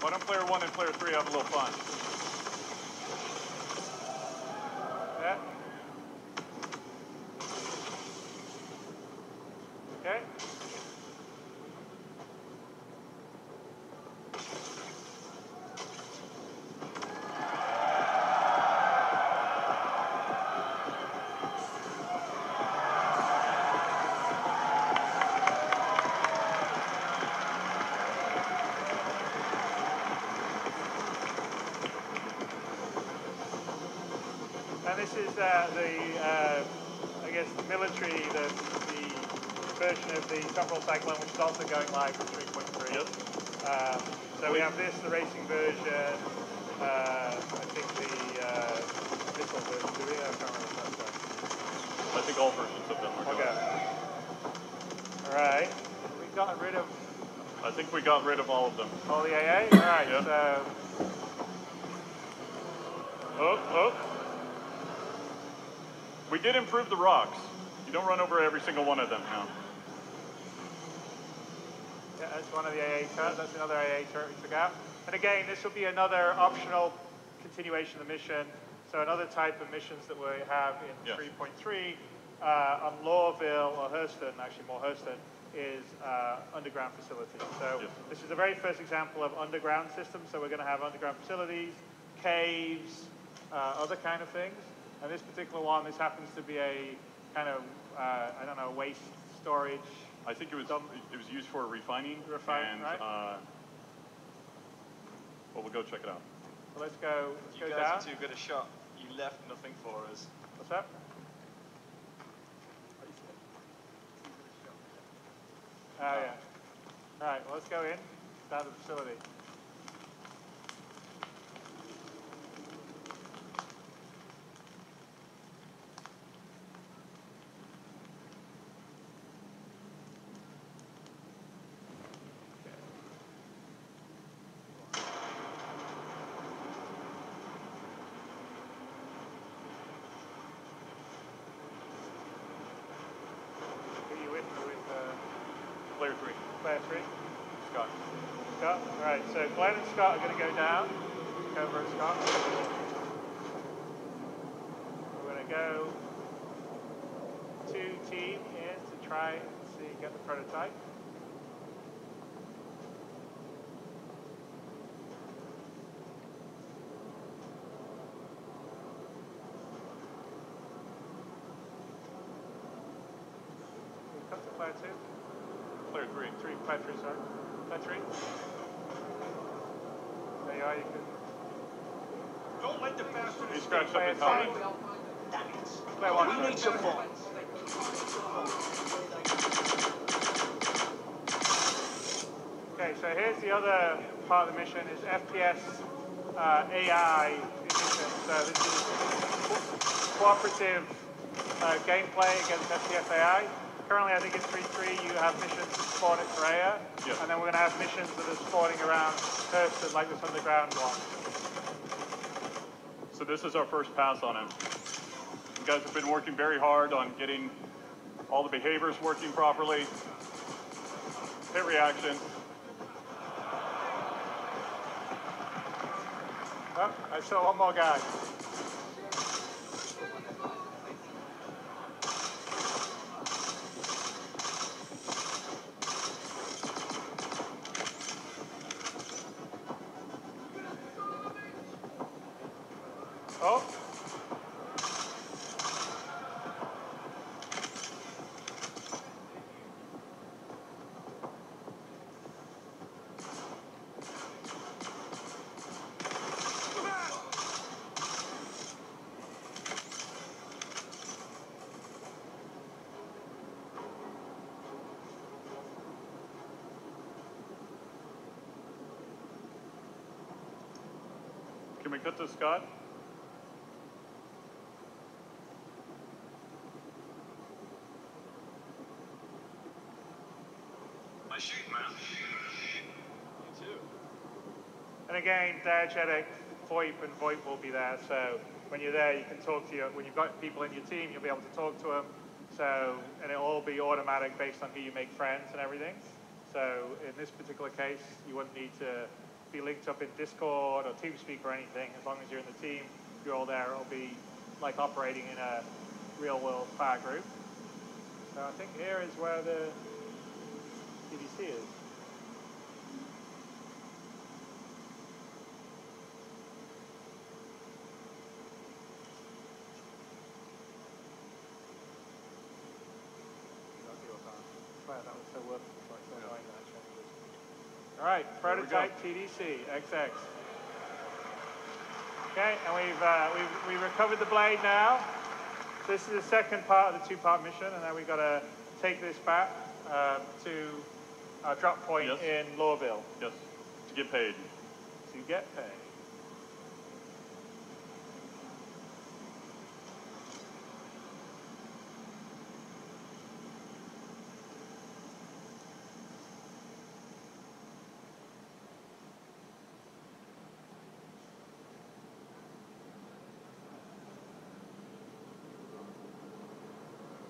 Why don't player 1 and player 3 have a little fun? Yeah. Okay. And this is I guess, the military, the version of the Top-Roll Cyclone, which is also going live with 3.3. Yep. So we have this, the racing version, I think the missile version, do we? I can't remember if that's right. I think all versions of them are Okay. All right. We've gotten rid of I think we got rid of all of them. all the AA? All right, Yeah. so... Oh. We did improve the rocks. You don't run over every single one of them now. Yeah, that's one of the AA turrets. That's another AA turret we took out. And again, this will be another optional continuation of the mission. So another type of missions that we have in 3.3 on Lawville or Hurston, actually more Hurston, is underground facilities. So this is the very first example of underground systems. So we're going to have underground facilities, caves, other kind of things. And this particular one, this happens to be a kind of, I don't know, waste storage. I think it was used for refining. Refining, right? Well, we'll go check it out. So let's go You guys down. are too good a shot. You left nothing for us. What's that? Oh, yeah. All right, well, let's go in, down to the facility. Who are you with? You're with Player 3. Player 3? Scott. Scott? All right, so Glenn and Scott are going to go down. Go over at Scott. We're going to go to team in to try and see, get the prototype. Come to player 2. Player 3. Player 3, sorry. Player 3. There you are, you can... Don't let the bastard He scratched up Player his helmet. 5. Damn it. Player 1, We sorry. need some fun. Okay, so here's the other part of the mission is FPS AI mission. So this is cooperative gameplay against FPS AI. Currently, I think in 3.3 you have missions that spawn at Korea, and then we're going to have missions that are spawning around Hurston, like this underground one. So this is our first pass on him. You guys have been working very hard on getting all the behaviors working properly. Hit reaction. Oh, I saw one more guy. Oh. Can we cut to Scott? My shoot, man. You too. And again, diegetic, VoIP and VoIP will be there. So when you're there, you can talk to when you've got people in your team, you'll be able to talk to them. So, and it'll all be automatic based on who you make friends and everything. So in this particular case, you wouldn't need to be linked up in Discord or TeamSpeak or anything. As long as you're in the team, you're all there. It'll be like operating in a real-world fire group. So I think here is where the TDC is. That was so worth it. Like so annoying that changes. All right, prototype TDC XX. Okay, and we've recovered the blade now. This is the second part of the two-part mission, and now we've got to take this back to our drop point in Lorville. Yes, to get paid. To get paid.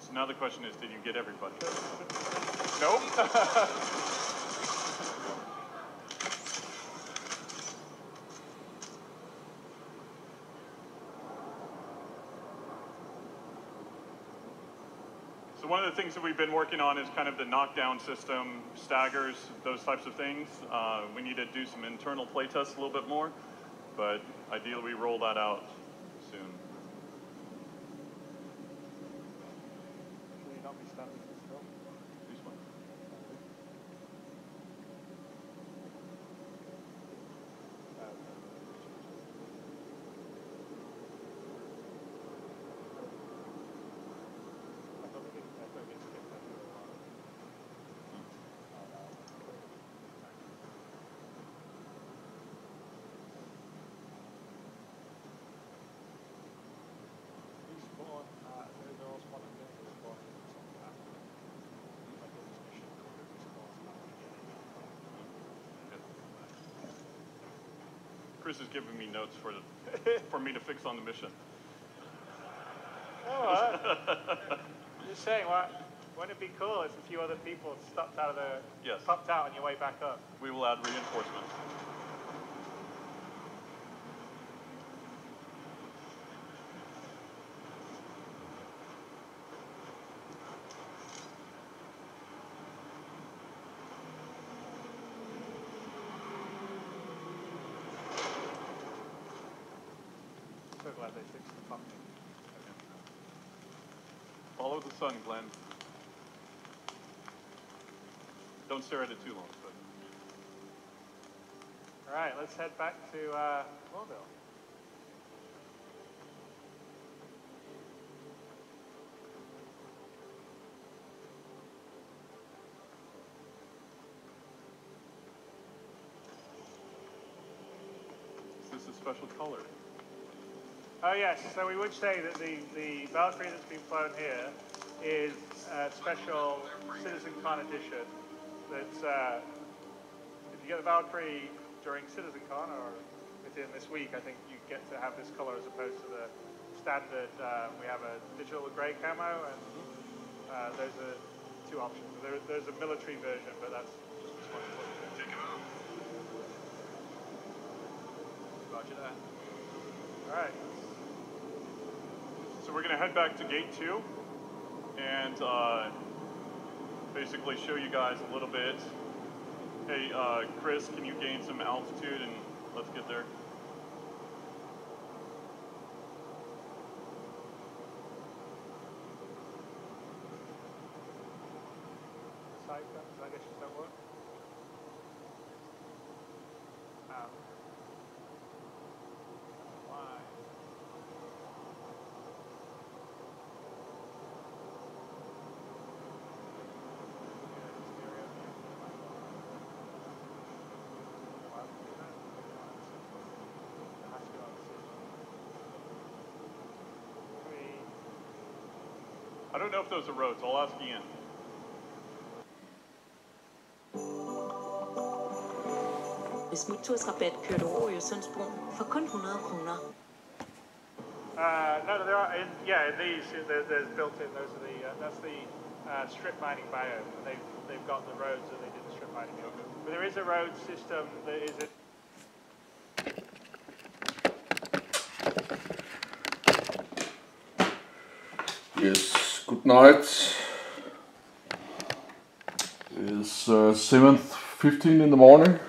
So now the question is, did you get everybody? Nope. So one of the things that we've been working on is kind of the knockdown system, staggers, those types of things. We need to do some internal play tests a little bit more, but ideally we roll that out soon. Will you not be standing still? This one. Chris is giving me notes for me to fix on the mission. Oh, just saying, wouldn't it be cool if a few other people stopped out of the popped out on your way back up? We will add reinforcements. So glad they fixed the pumping. Follow the sun, Glenn. Don't stare at it too long. But. All right, let's head back to Lorville. Is this a special color? Oh yes, so we would say that the Valkyrie that's been flown here is a special CitizenCon edition. That's if you get the Valkyrie during CitizenCon or within this week, I think you get to have this color as opposed to the standard. We have a digital grey camo, and those are two options. There's a military version, but that's just this one. Roger that. All right. So we're going to head back to gate 2 and basically show you guys a little bit. Hey, Chris, can you gain some altitude and let's get there? Side guns, I guess, does that work? Why? I don't know if those are roads. I'll ask Ian. Med Smittursrabat kører du over Øresundsbroen for kun 100 kroner. No, there are. In these, there's built in. Those are the. That's the strip mining biome. They've got the roads that they did the strip mining in. But there is a road system that is. Yes, good night. It's 7:15 in the morning.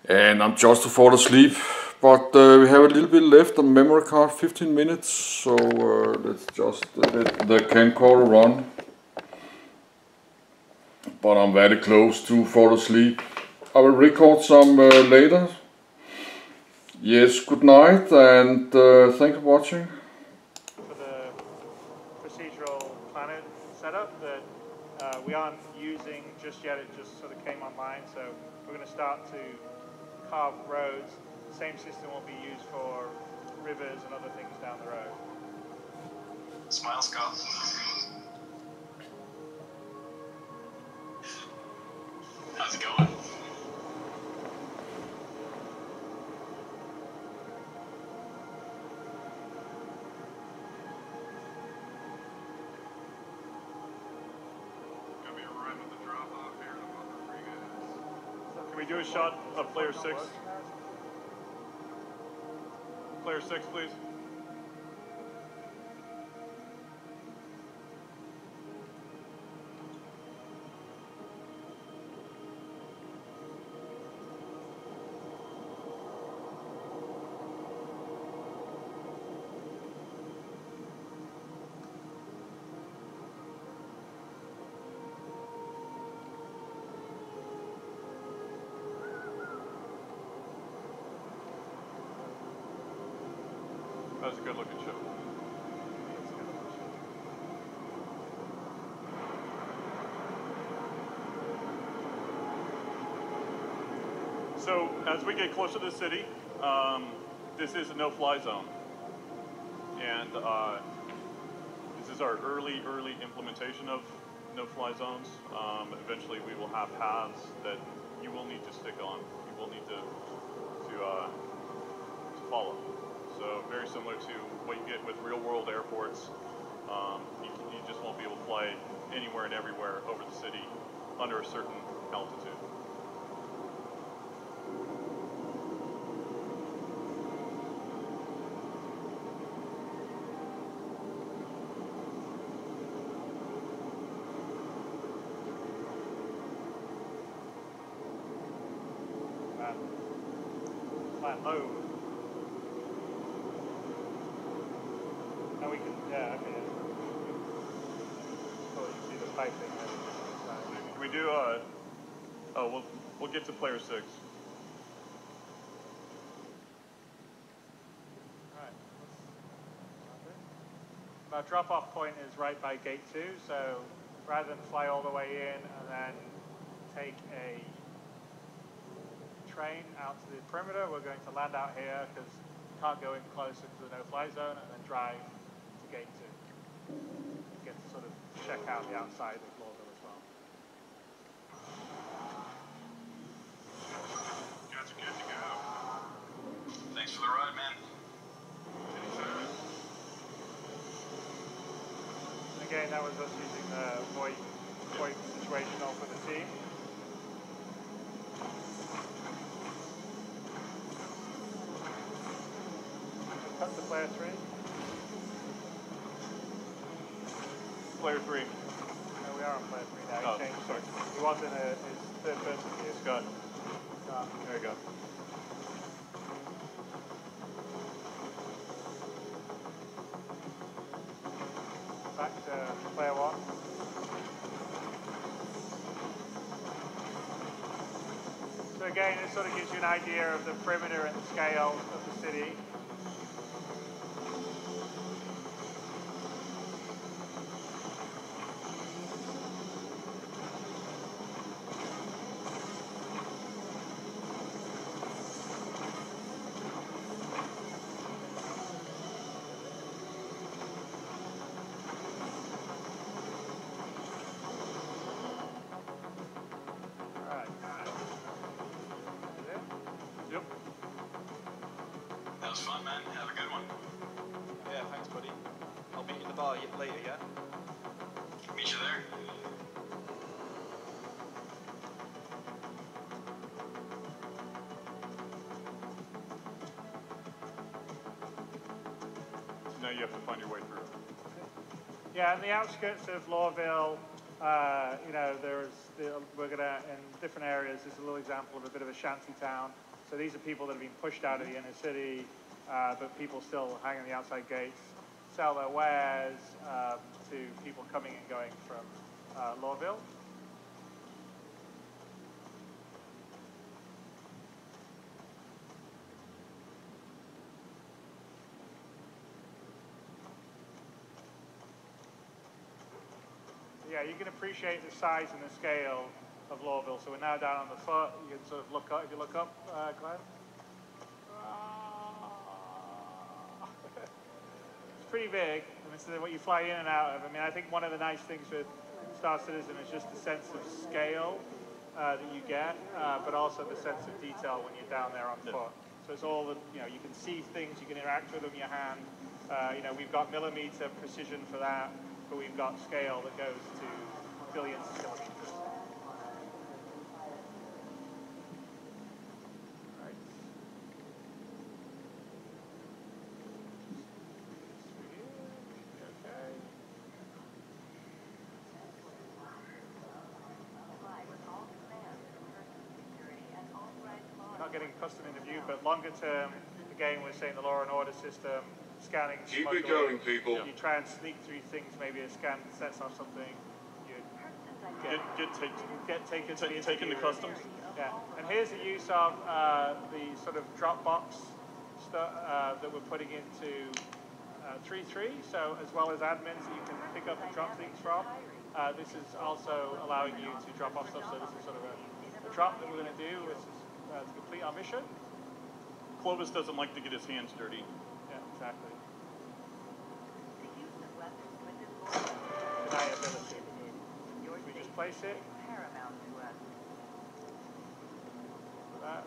And I'm just to fall asleep. But we have a little bit left on memory card, 15 minutes. So let's just let the camcorder run. But I'm very close to fall asleep. I will record some later. Yes, good night and thanks for watching. For the procedural planet setup that we aren't using just yet, it just sort of came online, so we're going to start to carve roads. The same system will be used for rivers and other things down the road. Smile, Scott. How's it going? Gonna be right with the drop off here in a month for you guys. Can we do a shot of player 6? Player 6, please. That was a good looking ship. So as we get closer to the city, this is a no-fly zone. And this is our early implementation of no-fly zones. Eventually we will have paths that you will need to stick on. You will need to follow. So very similar to what you get with real-world airports. You just won't be able to fly anywhere and everywhere over the city under a certain altitude. Flat low. Now we can, yeah, okay. Oh, you can see the pipe thing. Can we do we'll get to player 6. Alright. Our drop-off point is right by gate 2, so rather than fly all the way in and then take a train out to the perimeter, we're going to land out here because we can't go in closer to the no-fly zone and then drive to gate 2. Get to sort of check out the outside of Lawville as well. Guys are good to go. Thanks for the ride, man. Again, that was us using the VoIP situational for the team. Cut to player 3. Player 3. No, we are on player 3 now. Oh, He changed. sorry. He was in his third person view. Scott, there you go. Back to player 1. So again, it sort of gives you an idea of the perimeter and the scale of the city. Yep. That was fun, man. Have a good one. Yeah, thanks, buddy. I'll meet you at the bar later, yeah? Meet you there. Now you you have to find your way through. Yeah, in the outskirts of Lawville, you know, we're gonna, in different areas, there's a little example of a bit of a shanty town. So these are people that have been pushed out of the inner city, but people still hang on the outside gates, sell their wares to people coming and going from Lawville. Yeah, you can appreciate the size and the scale of Lawville. So we're now down on the foot. You can sort of look up, if you look up, Glenn. It's pretty big, and this is what you fly in and out of. I mean, I think one of the nice things with Star Citizen is just the sense of scale that you get, but also the sense of detail when you're down there on foot. So it's all, you know, you can see things, you can interact with them in your hand. You know, we've got millimeter precision for that, but we've got scale that goes to billions of kilometers. Right. Okay. We're not getting custom interview, but longer term, again, we're saying the law and order system, scanning. Keep it going, people. You try and sneak through things, maybe a scan sets off something. You get taken to customs. Yeah, and here's the use of the sort of Dropbox stuff that we're putting into 3.3. So as well as admins that you can pick up and drop things from, this is also allowing you to drop off stuff. So this is sort of a drop that we're going to do to complete our mission. Clovis doesn't like to get his hands dirty. Yeah, exactly. Deniability. We just place it. That.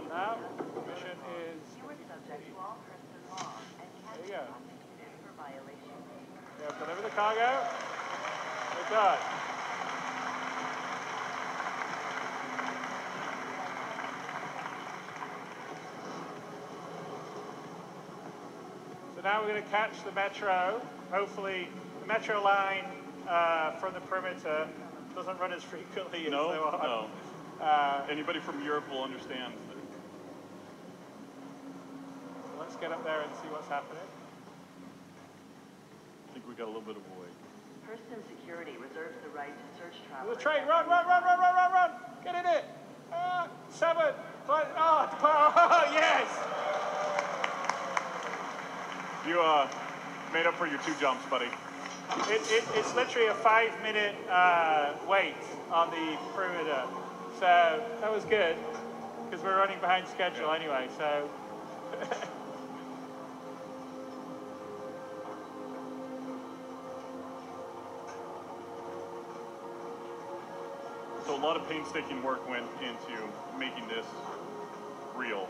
Now, the mission is. There you go. Yeah, deliver the cargo. We're done. So now we're going to catch the metro. Hopefully, the metro line from the perimeter doesn't run as frequently as they want. No. Anybody from Europe will understand. So let's get up there and see what's happening. I think we got a little bit of a wait. Person Security reserves the right to search The travelers. train, run! Get in it! 7, 5, oh, yes! You made up for your 2 jumps, buddy. It's literally a 5-minute wait on the perimeter. So that was good, because we're running behind schedule anyway, so. So a lot of painstaking work went into making this real.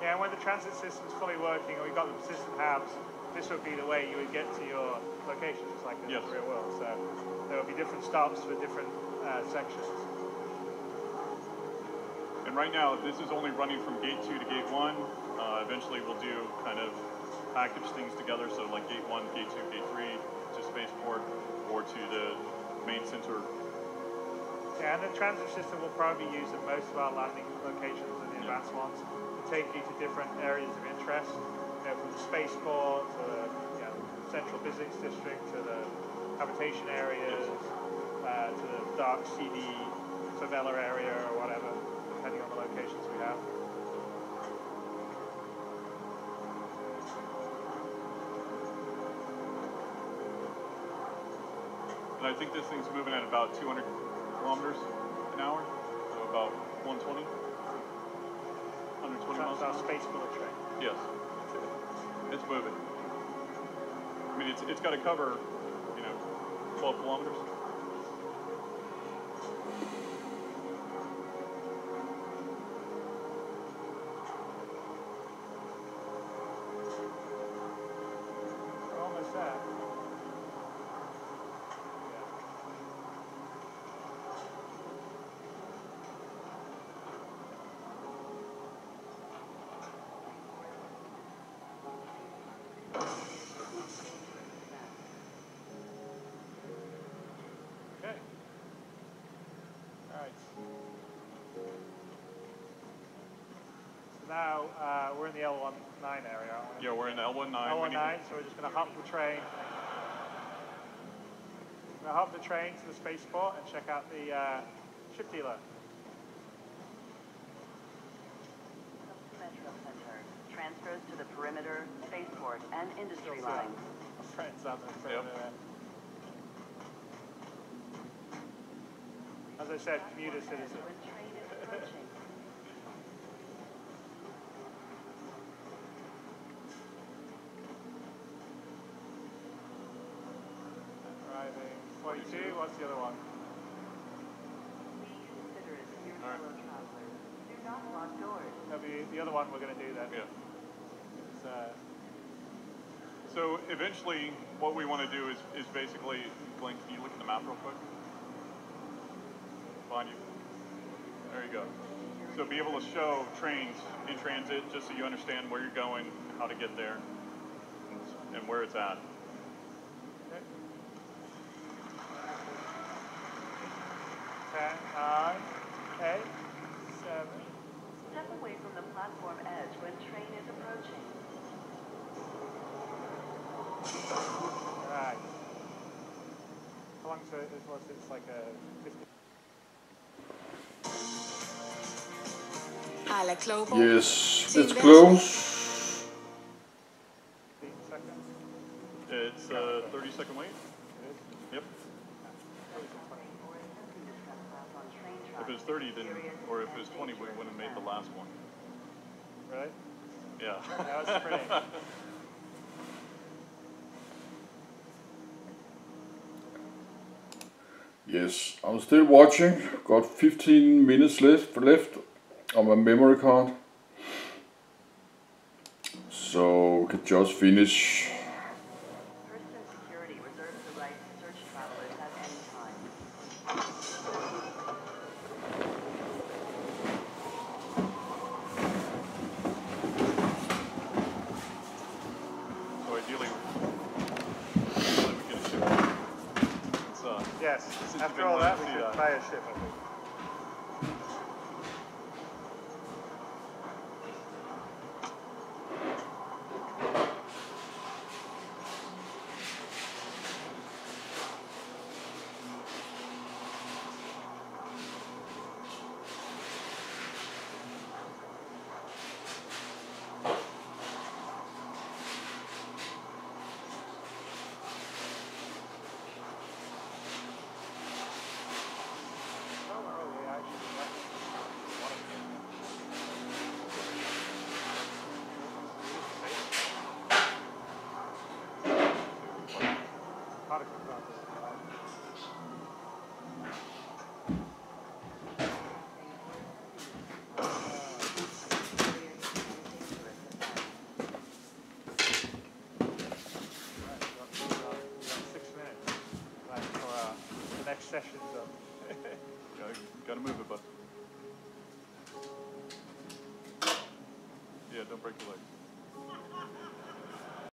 Yeah, when the transit system's fully working and we've got the persistent hubs, this would be the way you would get to your location, just like in the real world. So there will be different stops for different sections. And right now, this is only running from gate 2 to gate 1. Eventually, we'll do kind of package things together. So like gate 1, gate 2, gate 3 to spaceport or to the main center. Yeah, and the transit system will probably be used at most of our landing locations and the advanced ones to take you to different areas of interest. You know, from the spaceport to the central physics district to the habitation areas to the dark CD favela area or whatever, depending on the locations we have. And I think this thing's moving at about 200 kilometers an hour, so about 120? 120 miles That's our an hour? space bullet train. Yes. It's moving. I mean, it's got to cover, 12 kilometers. We're almost there. Okay. All right. So now we're in the L19 area, aren't we? Yeah, we're in L19. L19, so we're just going to hop the train. We're going to hop the train to the spaceport and check out the ship dealer. Metro Center transfers to the perimeter, spaceport, and industry Still lines. our friends on the Yep. perimeter. As I said, commuter citizen. When train is approaching. Arriving 42. What's the other one? Please consider it for your All right. fellow travelers. Do not lock doors. That'll be the other one we're going to do then. Yeah. It's, So eventually, what we want to do is basically, Glenn, can you look at the map real quick? Behind you. There you go. So be able to show trains in transit, just so you understand where you're going, how to get there, and where it's at. okay. 10, 9, 8, 7. Step away from the platform edge when train is approaching. Right. How long is it? It's like a 50. Alla Klogborg. Yes, it's close. 15 seconds. It's a 30-second wait. It is. Yep. Or attempting to trespass on train tracks. If it was 30, then, or if it was 20, we wouldn't have made the last one. Really? Yeah. That was pretty. Yes, I'm still watching. Got 15 minutes left on my memory card. So we could just finish. Person security reserves the right to search travelers at any time. So ideally, we get a ship. It's, Yes. Since After you've all been that, wanting we to see could that. buy a ship, I think. Oh, early, actually. Particle process. Right, we've got 6 minutes left for the next session. So. gotta move it, bud. Yeah, don't break your legs.